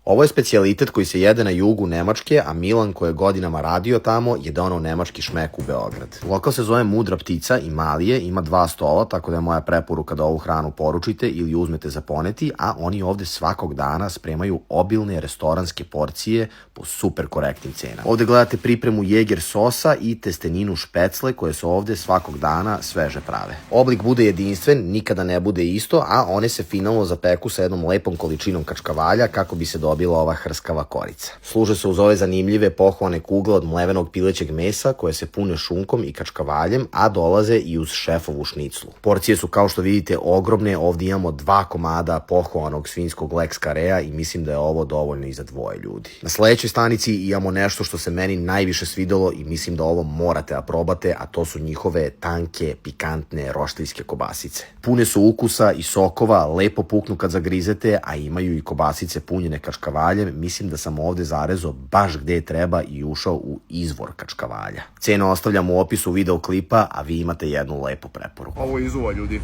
Ovo je specijalitet koji se jede na jugu Nemačke, a Milan, koji je godinama radio tamo, je donao nemački šmek u Beograd. Lokal se zove Mudra ptica i mali je, ima 2 stola, tako da je moja preporuka da ovu hranu poručite ili uzmete za poneti, a oni ovde svakog dana spremaju obilne restoranske porcije po super korektnim cenama. Ovde gledate pripremu Jäger sosa i testeninu špecle koje se ovde svakog dana sveže prave. Oblik bude jedinstven, nikada ne bude isto, a one se finalno zapeku sa jednom lepom količinom kačkavalja kako bi se dobila ova hrskava korica. Služe se uz ove zanimljive pohovane kugle od mlevenog pilećeg mesa koje se pune šunkom i kačkavaljem, a dolaze i uz šefovu šniclu. Porcije su kao što vidite ogromne, ovdje imamo 2 komada pohovanog svinjskog Lex Karea i mislim da je ovo dovoljno i za 2 ljudi. Na sledećoj stanici imamo nešto što se meni najviše svidelo i mislim da ovo morate da probate, a to su njihove tanke, pikantne roštiljske kobasice. Pune su ukusa i sokova, lepo puknu kad zagrizete, a imaju i kobasice punjene kačkavaljem. Mislim da sam ovde zarezao baš gde treba i ušao u izvor kačkavalja. Cenu ostavljam u opisu videoklipa, a vi imate jednu lepu preporuku. Ovo je izuva, ljudi.